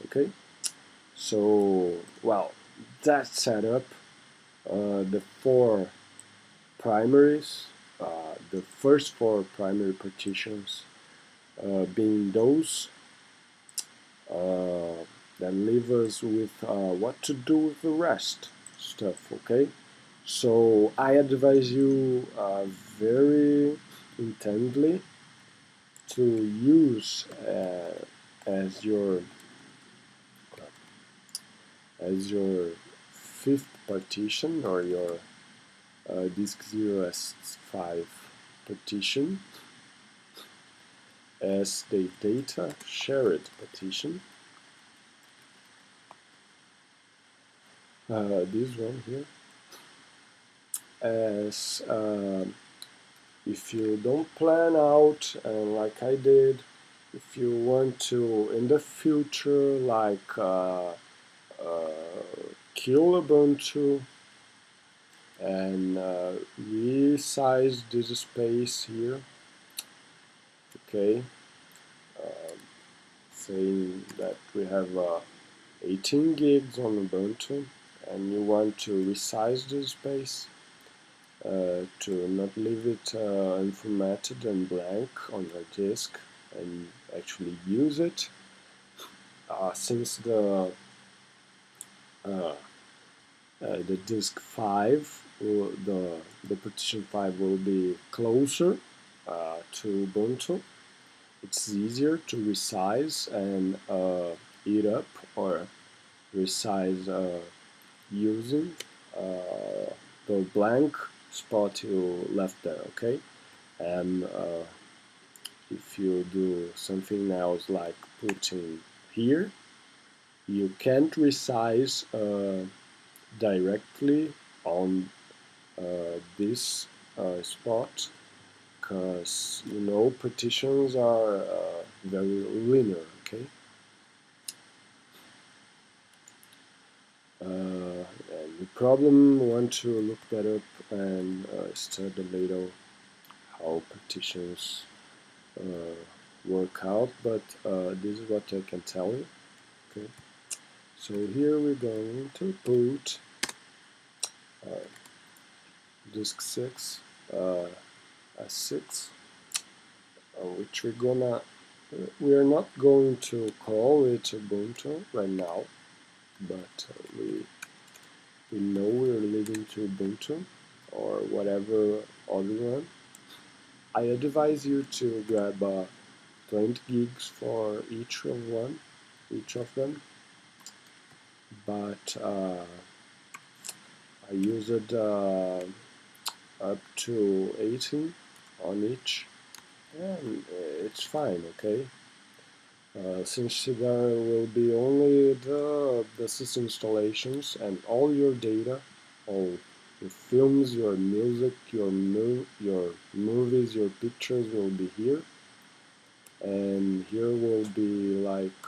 Okay, so well, that setup, the four primaries, the first four primary partitions being those uh, that leave us with what to do with the rest stuff. Okay, so I advise you very intently to use as your as your fifth partition or your disk 0s5 partition as the data shared partition. This one here, as if you don't plan out, and like I did, if you want to in the future like kill Ubuntu and resize this space here, okay, saying that we have 18 gigs on Ubuntu and you want to resize this space to not leave it unformatted and blank on your disk and actually use it, since the disk 5 will, the partition 5 will be closer to Ubuntu. It's easier to resize and eat up or resize using the blank spot you left there, okay? And if you do something else like putting here, you can't resize directly on this spot, because you know partitions are very linear, okay? And you probably want to look that up and study a little how partitions work out, but this is what I can tell you, okay? So here we're going to put disk 6 S6, which we are not going to call it Ubuntu right now, but we know we're leaving to Ubuntu or whatever other one. I advise you to grab 20 gigs for each of them, but I used up to 18 on each, and it's fine, okay? Since there will be only the system installations and all your data, all your films, your music, your movies, your pictures will be here, and here will be like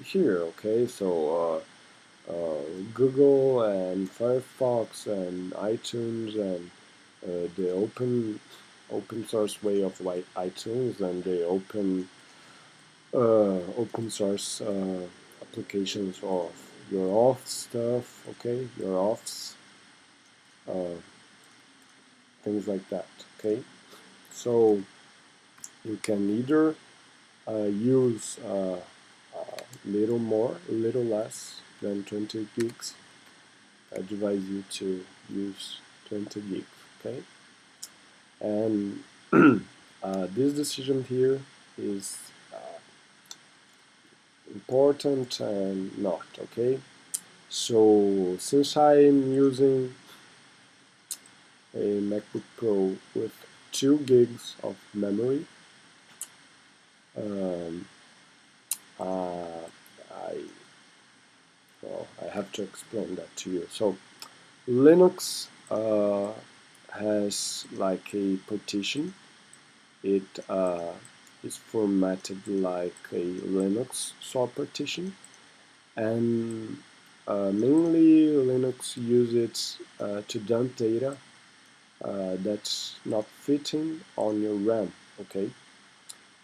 here, okay? So Google and Firefox and iTunes and the open source way of iTunes and the open source applications of your Office stuff, okay, your Office, things like that, okay. So you can either use little more, a little less than 20 gigs. I advise you to use 20 gigs, okay. And this decision here is important and not, okay. So since I'm using a MacBook Pro with 2 gigs of memory, I have to explain that to you. So Linux has like a partition. It is formatted like a Linux saw partition, and mainly Linux uses it to dump data that's not fitting on your RAM, okay?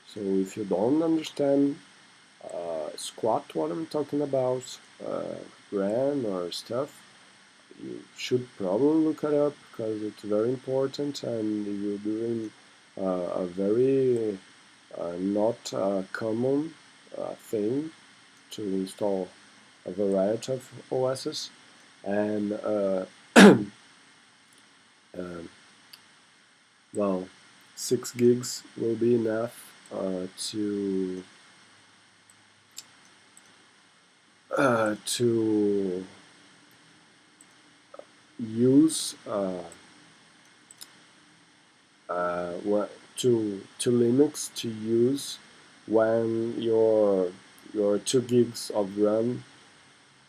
So if you don't understand squat what I'm talking about, RAM or stuff, you should probably look it up because it's very important and you're doing a very not common thing to install a variety of OSs, and um, well, 6 gigs will be enough to use to Linux to use when your 2 gigs of RAM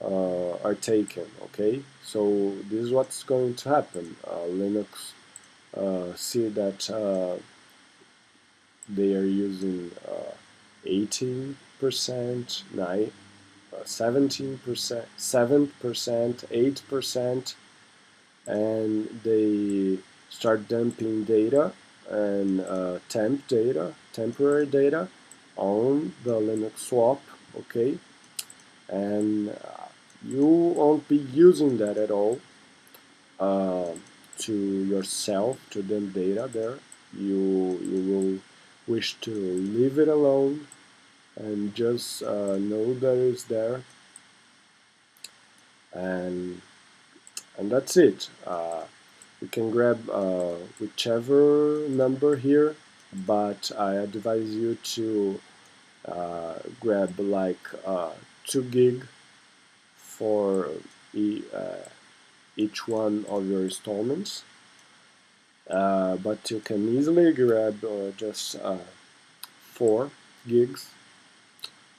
are taken. Okay, so this is what's going to happen. Linux see that they are using 18%, 17%, 7%, 8%, and they start dumping data and temporary data on the Linux swap, okay? And you won't be using that at all uh, to yourself, to dump data there. You will wish to leave it alone and just know that it's there, and that's it. You can grab whichever number here, but I advise you to grab like 2 gig for each one of your installments. But you can easily grab just 4 gigs,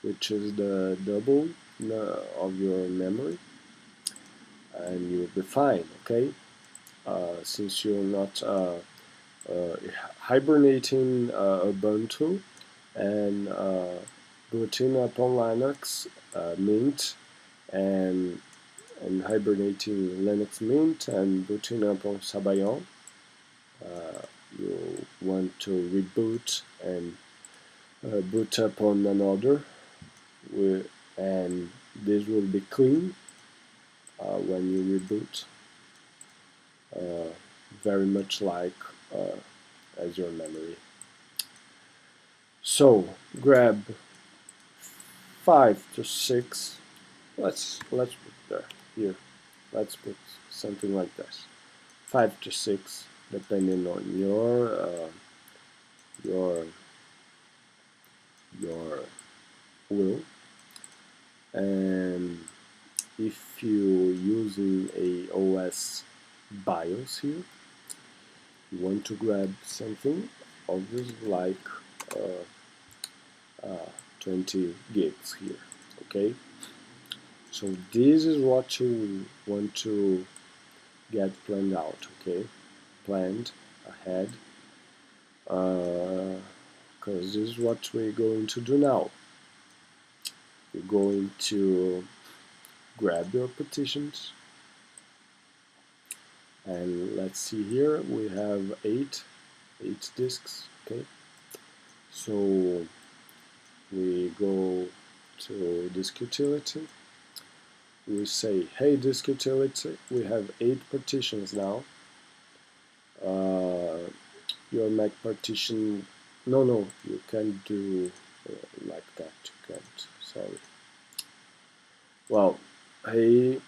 which is the double of your memory, and you'll be fine, okay? Since you're not hibernating Ubuntu and booting upon Linux Mint, and hibernating Linux Mint and booting upon Sabayon. You want to reboot and boot up on another, and this will be clean when you reboot, very much like as your memory. So grab 5 to 6. Let's put there here. Let's put something like this. 5 to 6, depending on your will. And if you're using a OS BIOS here, you want to grab something obviously like 20 gigs here. Okay, so this is what you want to get planned out. Okay, planned ahead, because this is what we're going to do now. You're going to grab your partitions, and let's see here we have 8 disks. Okay, so we go to disk utility, we say, hey disk utility, we have 8 partitions now. Your Mac partition, no, you can't do like that, you can't, sorry. Well, hey,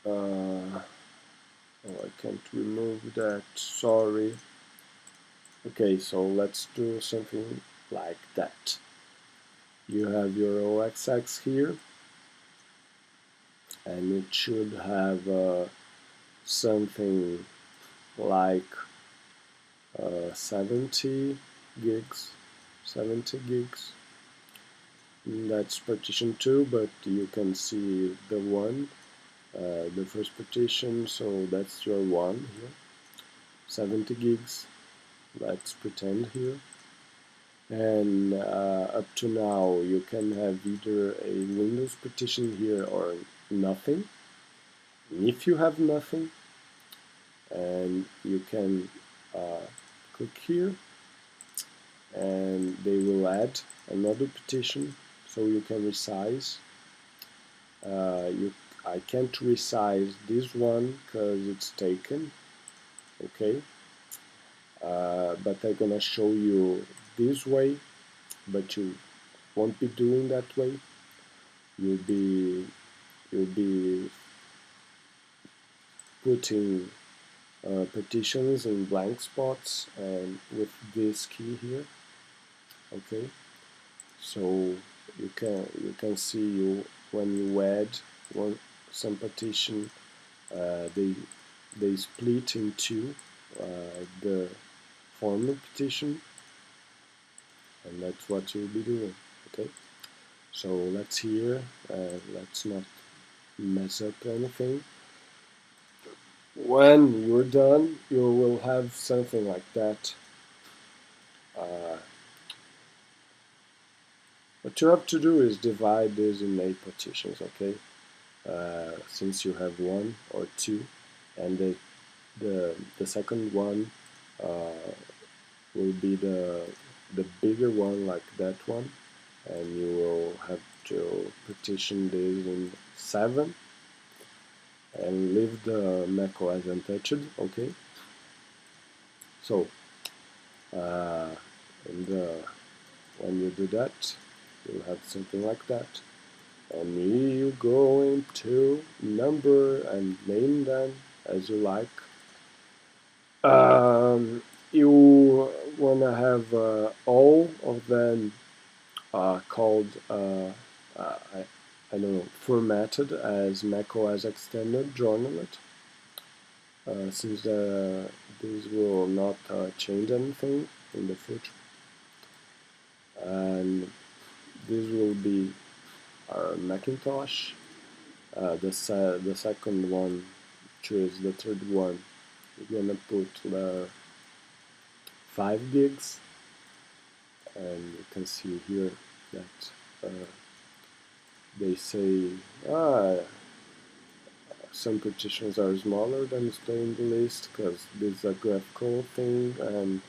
oh, I can't remove that, sorry. Okay, so let's do something like that. You have your OXX here, and it should have something like 70 gigs. That's partition 2, but you can see the one, the first partition, so that's your 1 here. 70 gigs, let's pretend here. And up to now you can have either a Windows partition here or nothing. And if you have nothing, and you can click here, and they will add another partition so you can resize. I can't resize this one because it's taken, okay? But I'm gonna show you this way, but you won't be doing that way. You'll be putting partitions in blank spots and with this key here, okay? So you can see when you add some partition, they split into the former partition, and that's what you'll be doing, okay? So let's let's not mess up anything. When you're done, you will have something like that. What you have to do is divide this in 8 partitions, okay? Since you have 1 or 2, and the second one will be the bigger one, like that one, and you will have to partition this in 7 and leave the macOS untouched, okay? So and when you do that, you'll have something like that, and you go into number and name them as you like. You wanna have all of them called I don't know, formatted as macOS extended journalet, since this will not change anything in the future, and this will be our Macintosh. The second one, which is the third one, you're gonna put the 5 gigs, and you can see here that they say some partitions are smaller than stay in the list because this is a graphical thing, and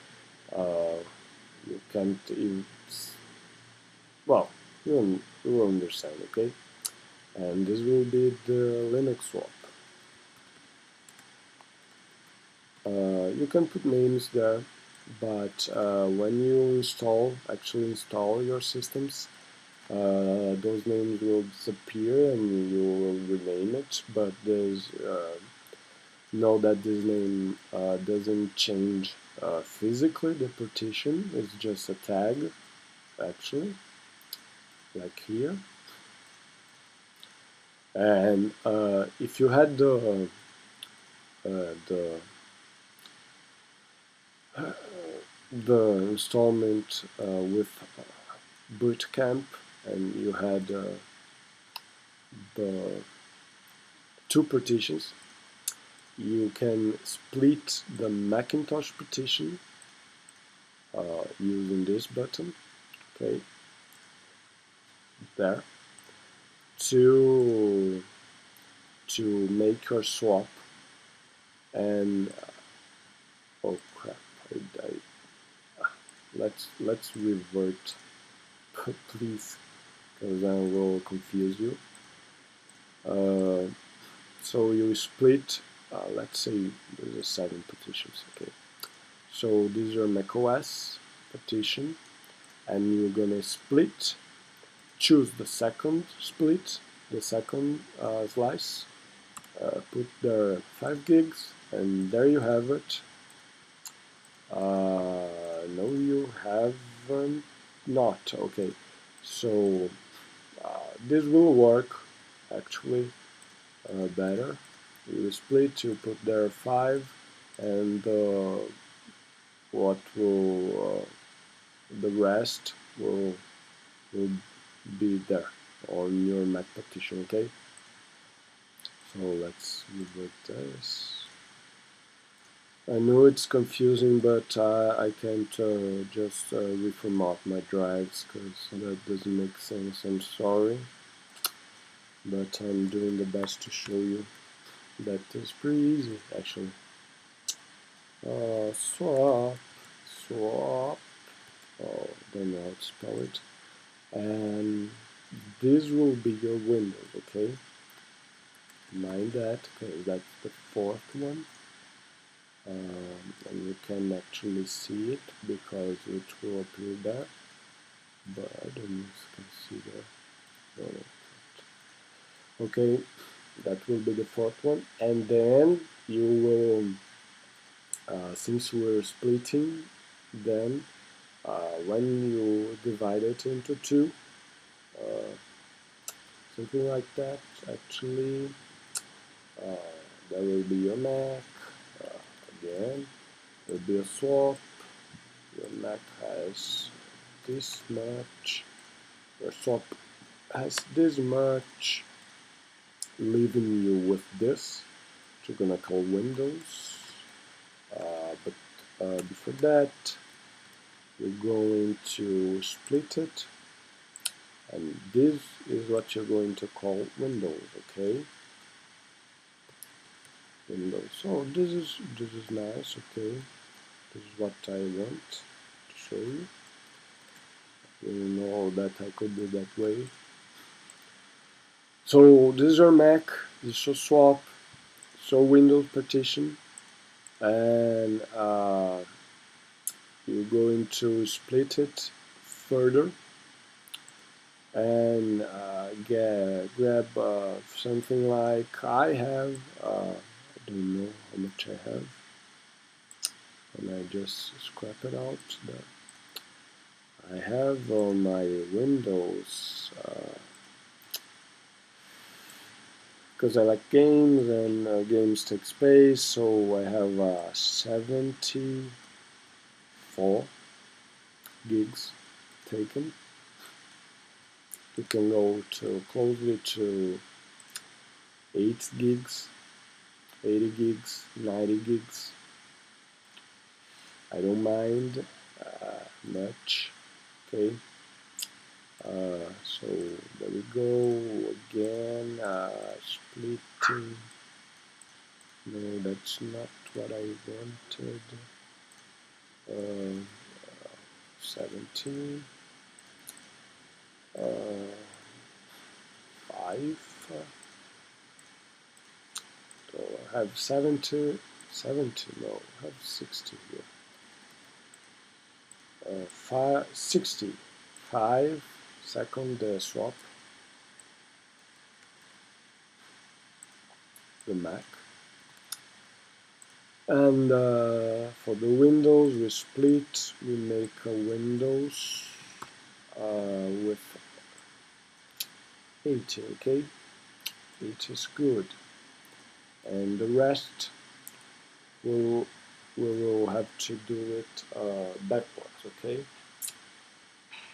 you can't even, well, you will understand, okay? And this will be the Linux swap. You can put names there, but when you actually install your systems, those names will disappear and you will rename it, but there's know that this name doesn't change physically the partition, it's just a tag, actually, like here. And if you had the installment with boot camp, and you had the 2 partitions, you can split the Macintosh partition using this button, okay, there, to make your swap. And oh crap, let's revert, please, because I will confuse you. So you split, let's say there's 7 partitions, okay? So these are macOS partition, and you're gonna split, choose the second split, the second slice, put the 5 gigs, and there you have it. No, you haven't not, okay. So this will work actually better. You split, you put there 5, and what will the rest will be there on your Mac partition, okay? So let's revert this. I know it's confusing, but I can't just reformat my drives because that doesn't make sense. I'm sorry, but I'm doing the best to show you that it's pretty easy actually. Swap, oh, don't know how to spell it, and this will be your Windows, okay? Mind that, because that's the fourth one. And you can actually see it because it will appear there, but I don't know if you can see there. No. Okay, that will be the fourth one, and then you will, since we're splitting, then when you divide it into two, uh, something like that, actually, there will be your Mac, again, there will be a swap, your Mac has this much, your swap has this much, leaving you with this, which we're gonna call Windows, but before that, you're going to split it, and this is what you're going to call Windows, okay? Windows. So this is nice, okay? This is what I want to show you. You know that I could do that way. So this is your Mac, this is your swap, so Windows partition, and you're going to split it further and grab something like I have, I don't know how much I have, and I just scrap it out. I have on my Windows, because I like games and games take space, so I have 74 gigs taken. You can go to closely to 8 gigs, 80 gigs, 90 gigs. I don't mind much, okay? So there we go again, splitting. No, that's not what I wanted. 17, 5. So I have 70, no, I have 60 here. 60, 5 second swap, the Mac. And for the Windows, we split, we make a Windows with 80, okay? 80 is good. And the rest, we will have to do it backwards, okay?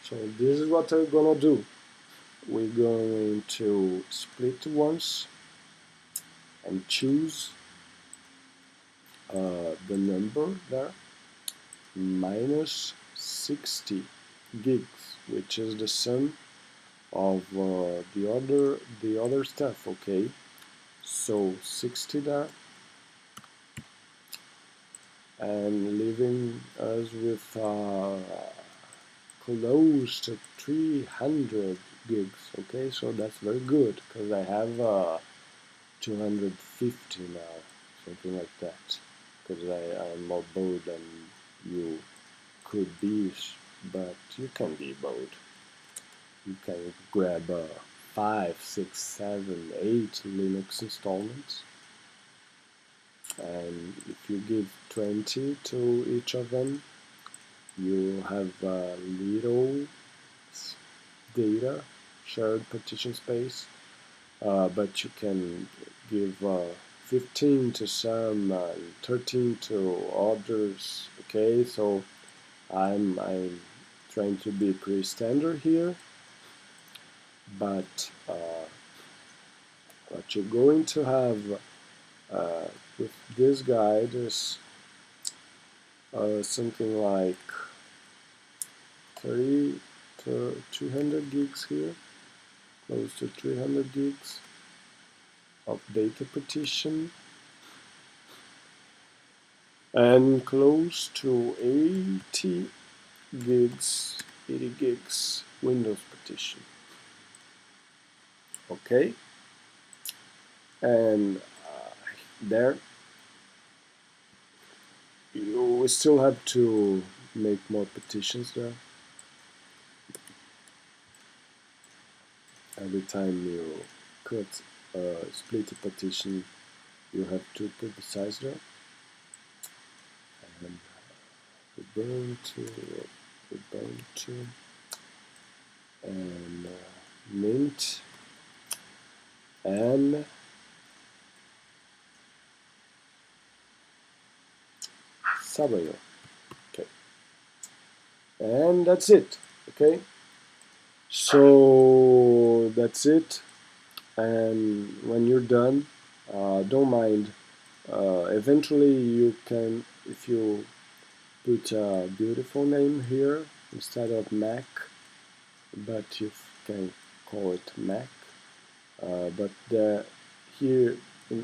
So this is what we're gonna do. We're going to split once and choose the number there, minus 60 gigs, which is the sum of the other stuff, okay? So 60 there, and leaving us with close to 300 gigs, okay? So that's very good, because I have 250 now, something like that, because I'm more bold than you could be, but you can be bold. You can grab 5, 6, 7, 8 Linux installments, and if you give 20 to each of them, you have little data, shared partition space, but you can give 15 to some and 13 to others, okay? So I'm trying to be pretty standard here, but what you're going to have with this guide is something like 30 to 200 gigs here, close to 300 gigs of data partition, and close to 80 gigs Windows partition. okay, and there you still have to make more partitions there. Every time you cut split a partition, you have to put the size there. And Ubuntu, and Mint, and Sabayo. Okay, and that's it. Okay, so that's it. And when you're done, don't mind. Eventually, you can, if you put a beautiful name here instead of Mac, but you can call it Mac. But here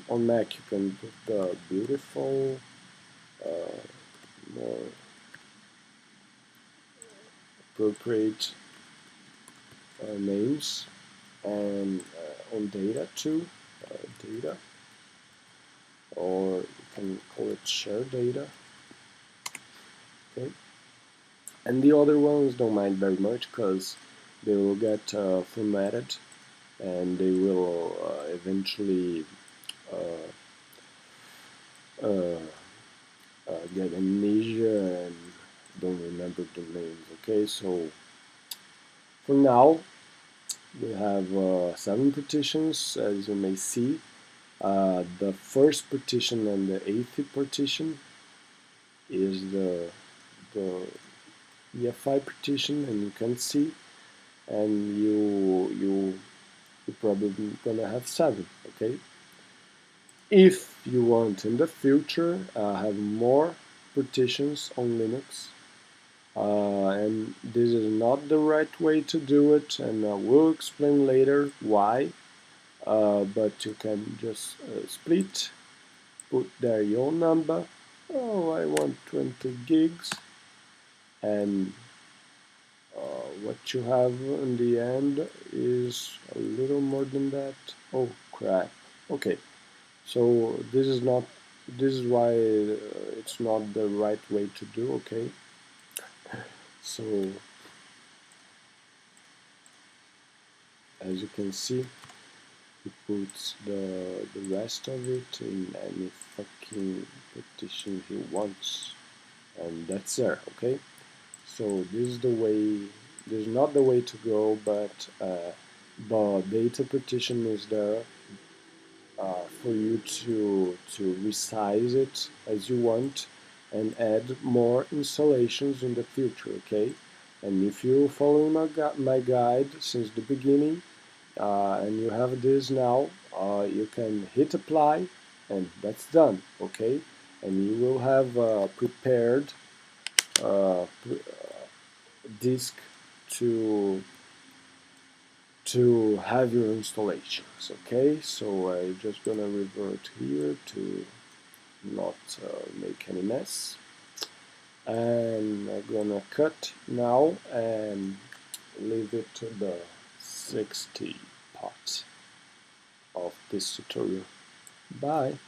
on Mac you can put the beautiful, more appropriate names, and on data too, data, or you can call it share data. Okay, and the other ones don't mind very much because they will get formatted, and they will eventually get amnesia and don't remember the names. Okay, so for now we have 7 partitions, as you may see. The first partition and the 8th partition is the EFI partition, and you can see, and you're probably gonna have 7. Okay, if you want in the future have more partitions on Linux, and this is not the right way to do it, and I will explain later why, but you can just split, put there your number. Oh, I want 20 gigs, and what you have in the end is a little more than that. Oh crap. Okay, so this is why it's not the right way to do. Okay, so as you can see, he puts the rest of it in any fucking partition he wants, and that's there. Okay, so this is the way. This is not the way to go, but the data partition is there for you to resize it as you want and add more installations in the future. Okay, and if you follow my guide since the beginning, and you have this now, you can hit apply, and that's done. Okay, and you will have prepared disk to have your installations. Okay, so I'm just gonna revert here to not make any mess, and I'm gonna cut now and leave it to the 60 part of this tutorial. Bye.